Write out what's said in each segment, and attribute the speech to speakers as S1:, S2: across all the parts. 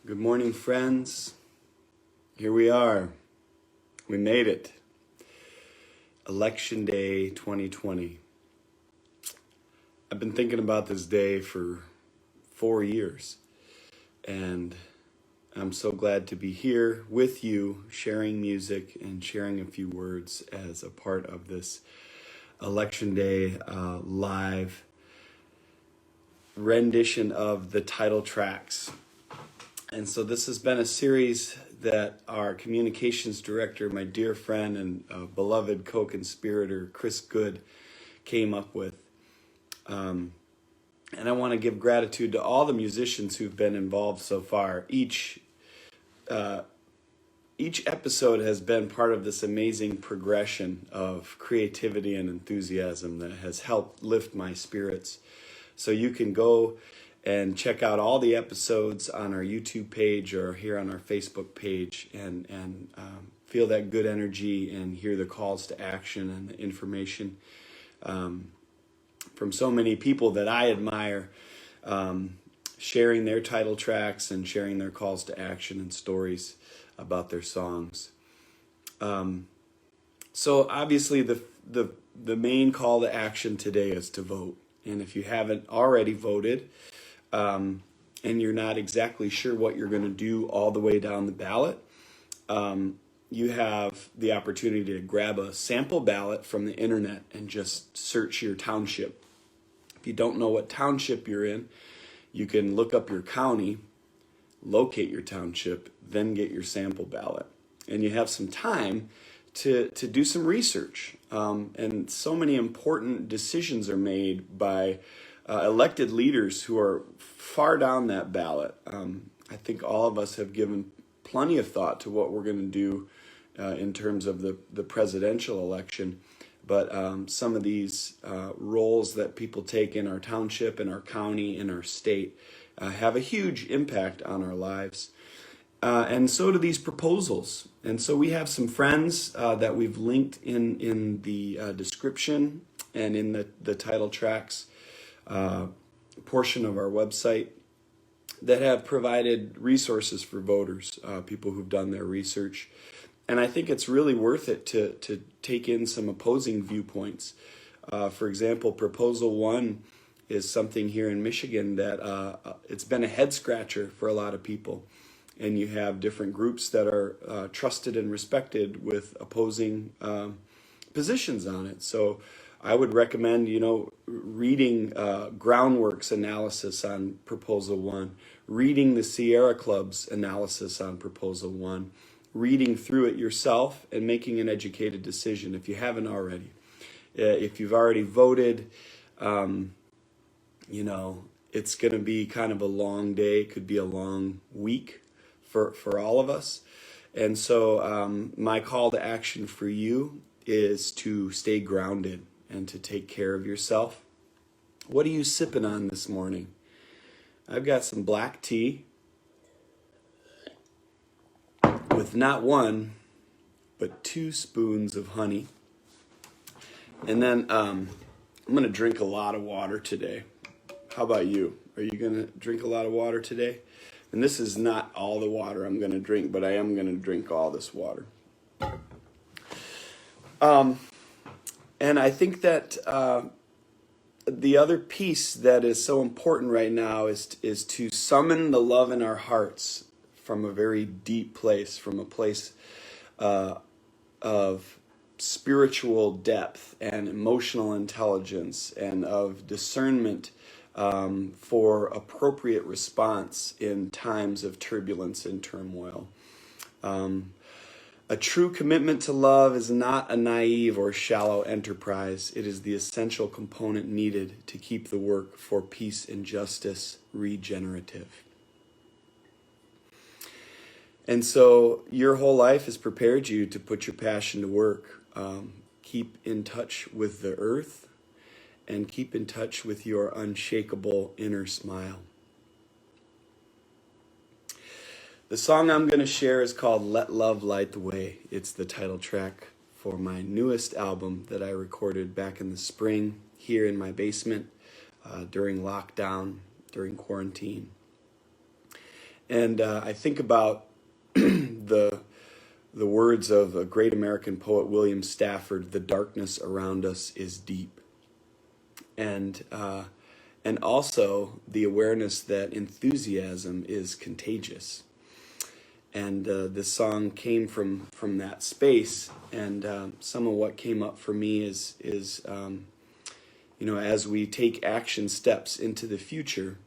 S1: Good morning, friends. Here we are. We made it. Election Day 2020. I've been thinking about this day for 4 years, and I'm so glad to be here with you, sharing music and sharing a few words as a part of this Election Day live rendition of the title tracks. And so this has been a series that our communications director, my dear friend and beloved co-conspirator, Chris Good, came up with. And I want to give gratitude to all the musicians who've been involved so far. Each episode has been part of this amazing progression of creativity and enthusiasm that has helped lift my spirits. So you can go and check out all the episodes on our YouTube page or here on our Facebook page and feel that good energy and hear the calls to action and the information from so many people that I admire, sharing their title tracks and sharing their calls to action and stories about their songs. So obviously the main call to action today is to vote. And if you haven't already voted, and you're not exactly sure what you're going to do all the way down the ballot, you have the opportunity to grab a sample ballot from the internet and just search your township. If you don't know what township you're in, you can look up your county, locate your township, then get your sample ballot. And you have some time to do some research. And so many important decisions are made by elected leaders who are far down that ballot. I think all of us have given plenty of thought to what we're going to do in terms of the presidential election. But some of these roles that people take in our township, in our county, in our state have a huge impact on our lives. And so do these proposals. And so we have some friends that we've linked in the description and in the title tracks portion of our website that have provided resources for voters, people who've done their research. And I think it's really worth it to take in some opposing viewpoints. For example, Proposal 1 is something here in Michigan that it's been a head scratcher for a lot of people. And you have different groups that are trusted and respected with opposing positions on it. So I would recommend, reading Groundwork's analysis on Proposal 1, reading the Sierra Club's analysis on Proposal 1, reading through it yourself and making an educated decision if you haven't already. If you've already voted, it's going to be kind of a long day. It could be a long week for all of us. And so my call to action for you is to stay grounded and to take care of yourself. What are you sipping on this morning? I've got some black tea with not one, but 2 spoons of honey. And then I'm going to drink a lot of water today. How about you? Are you going to drink a lot of water today? And this is not all the water I'm going to drink, but I am going to drink all this water. And I think that the other piece that is so important right now is to summon the love in our hearts from a very deep place, from a place of spiritual depth and emotional intelligence and of discernment for appropriate response in times of turbulence and turmoil. A true commitment to love is not a naive or shallow enterprise. It is the essential component needed to keep the work for peace and justice regenerative. And so your whole life has prepared you to put your passion to work. Keep in touch with the earth and keep in touch with your unshakable inner smile. The song I'm going to share is called Let Love Light the Way. It's the title track for my newest album that I recorded back in the spring here in my basement during lockdown, during quarantine. And I think about the words of a great American poet, William Stafford: "The darkness around us is deep," and also the awareness that enthusiasm is contagious. And this song came from that space, and some of what came up for me is as we take action steps into the future,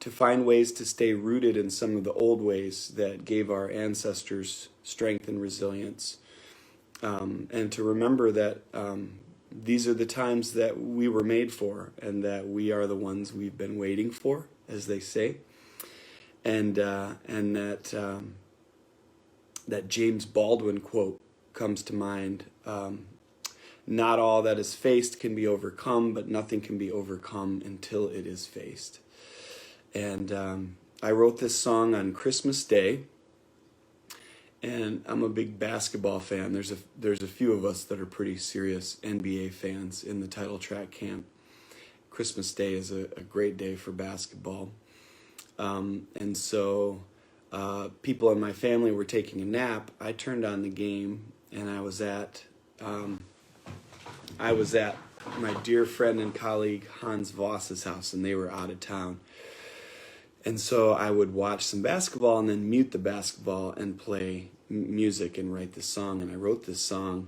S1: to find ways to stay rooted in some of the old ways that gave our ancestors strength and resilience, and to remember that these are the times that we were made for, and that we are the ones we've been waiting for, as they say, and that James Baldwin quote comes to mind. Not all that is faced can be overcome, but nothing can be overcome until it is faced. And I wrote this song on Christmas Day, and I'm a big basketball fan. There's a few of us that are pretty serious NBA fans in the title track camp. Christmas Day is a great day for basketball. And so people in my family were taking a nap. I turned on the game, and I was at my dear friend and colleague Hans Voss's house, and they were out of town. And so I would watch some basketball and then mute the basketball and play music and write this song. And I wrote this song.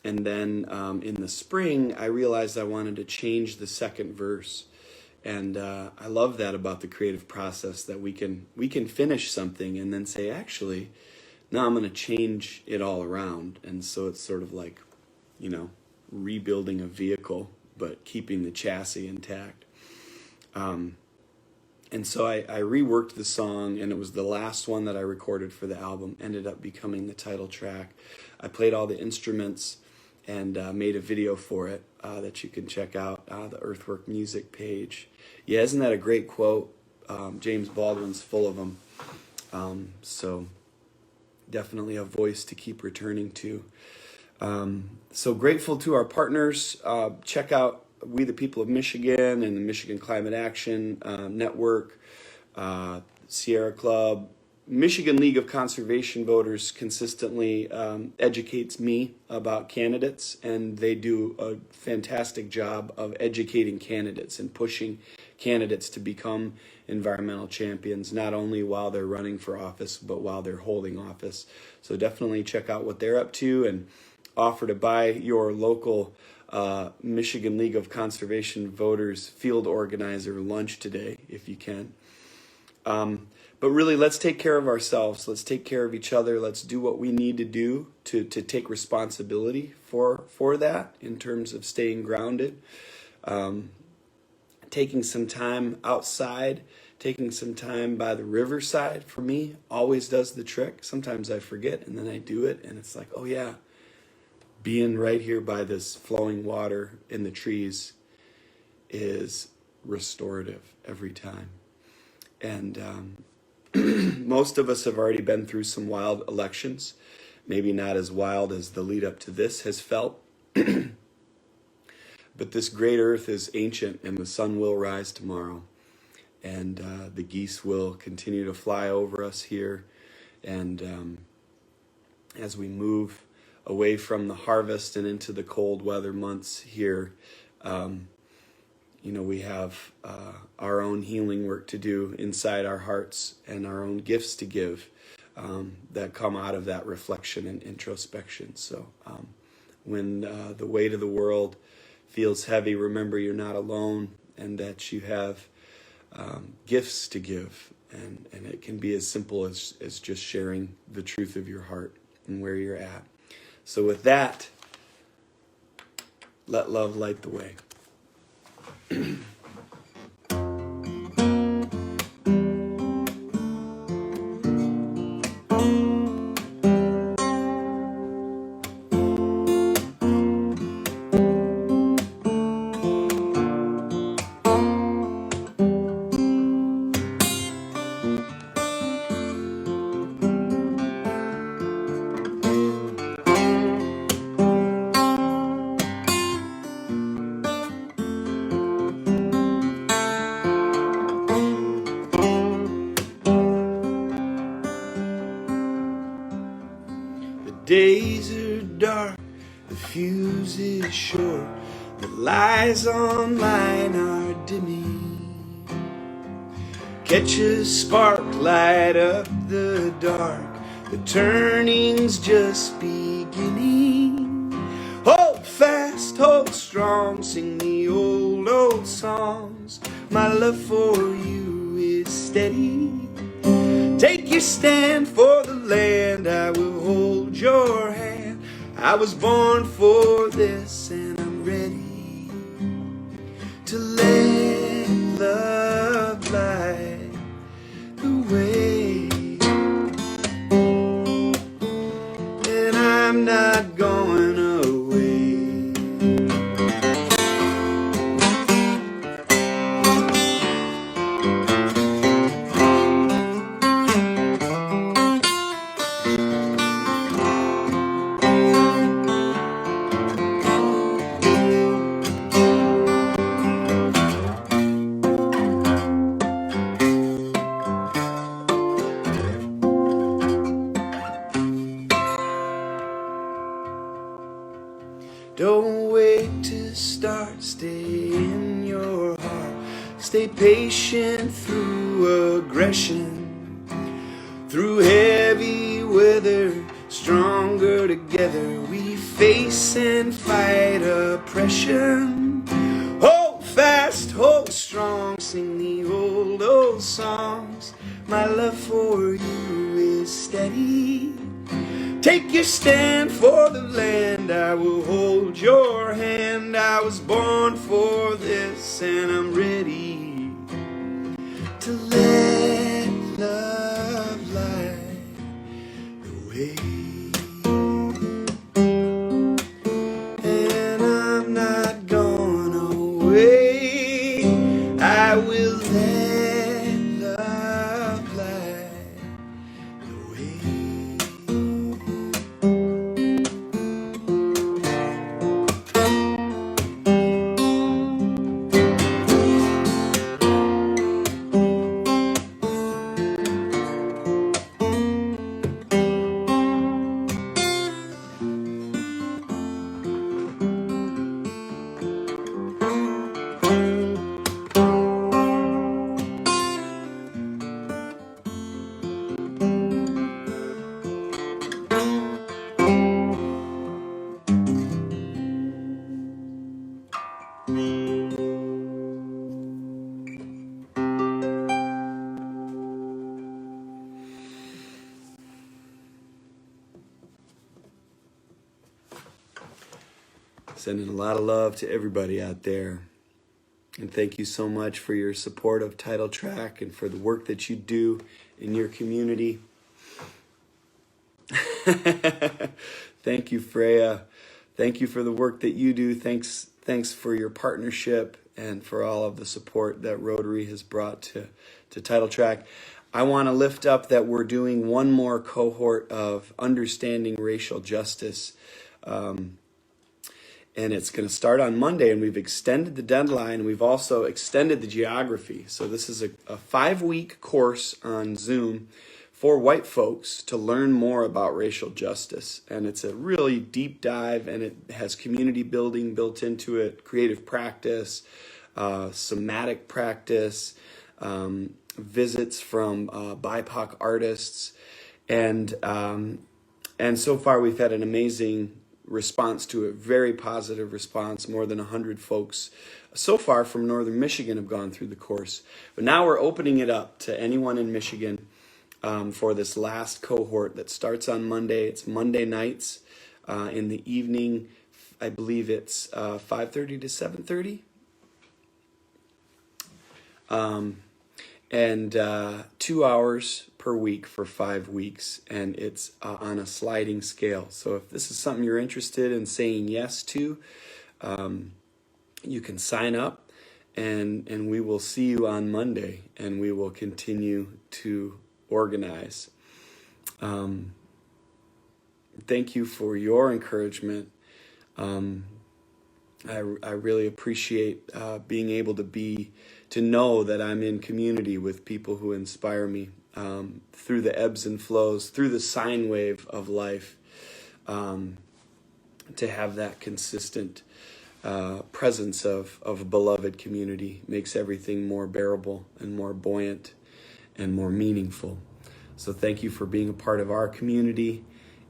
S1: And then in the spring, I realized I wanted to change the second verse. And I love that about the creative process, that we can finish something and then say, actually, no, I'm going to change it all around. And so it's sort of like, rebuilding a vehicle, but keeping the chassis intact. And so I reworked the song, and it was the last one that I recorded for the album, ended up becoming the title track. I played all the instruments and made a video for it that you can check out, the Earthwork Music page. Yeah, isn't that a great quote? James Baldwin's full of them. So definitely a voice to keep returning to. So grateful to our partners. Check out We the People of Michigan and the Michigan Climate Action Network, Sierra Club. Michigan League of Conservation Voters consistently educates me about candidates, and they do a fantastic job of educating candidates and pushing candidates to become environmental champions, not only while they're running for office, but while they're holding office. So definitely check out what they're up to, and offer to buy your local Michigan League of Conservation Voters field organizer lunch today, if you can. But really, let's take care of ourselves. Let's take care of each other. Let's do what we need to do to take responsibility for that in terms of staying grounded. Taking some time outside, taking some time by the riverside, for me, always does the trick. Sometimes I forget, and then I do it, and it's like, oh yeah, being right here by this flowing water in the trees is restorative every time. And most of us have already been through some wild elections, maybe not as wild as the lead up to this has felt. But this great earth is ancient, and the sun will rise tomorrow. And the geese will continue to fly over us here. And as we move away from the harvest and into the cold weather months here, we have our own healing work to do inside our hearts, and our own gifts to give that come out of that reflection and introspection. So when the weight of the world feels heavy, remember you're not alone, and that you have gifts to give. And it can be as simple as just sharing the truth of your heart and where you're at. So with that, let love light the way. days are dark, the fuse is short, the lies online are dimming. Catch a spark, light up the dark, the turning's just beginning. Hold fast, hold strong, sing the old songs. My love for you is steady. Take your stand for the land, I will hold your hand. I was born for this and I'm ready to let love light the way. And I'm not going away. Don't wait to start, stay in your heart. Stay patient through aggression, through heavy weather. Stronger together we face and fight oppression. Hold fast, hold strong, sing the old songs. My love for you is steady. Take your stand for the land, I will hold your hand. I was born for this and I'm ready to let love light the way. And I'm not going away. I will let love light the way. Sending a lot of love to everybody out there. And thank you so much for your support of Title Track and for the work that you do in your community. Thank you, Freya. Thank you for the work that you do. Thanks for your partnership and for all of the support that Rotary has brought to Title Track. I want to lift up that we're doing one more cohort of Understanding Racial Justice. And it's going to start on Monday, and we've extended the deadline. We've also extended the geography. So this is a 5-week course on Zoom for white folks to learn more about racial justice. And it's a really deep dive, and it has community building built into it, creative practice, somatic practice, visits from BIPOC artists. And so far we've had an amazing response to it, very positive response. More than 100 folks so far from Northern Michigan have gone through the course. But now we're opening it up to anyone in Michigan for this last cohort that starts on Monday. It's Monday nights in the evening. I believe it's 5:30 to 7:30. And 2 hours per week for 5 weeks, and it's on a sliding scale. So if this is something you're interested in saying yes to, you can sign up, and we will see you on Monday, and we will continue to organize. Thank you for your encouragement. I really appreciate being able to know that I'm in community with people who inspire me through the ebbs and flows, through the sine wave of life. to have that consistent presence of a beloved community makes everything more bearable and more buoyant and more meaningful. So thank you for being a part of our community,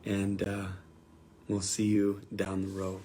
S1: and we'll see you down the road.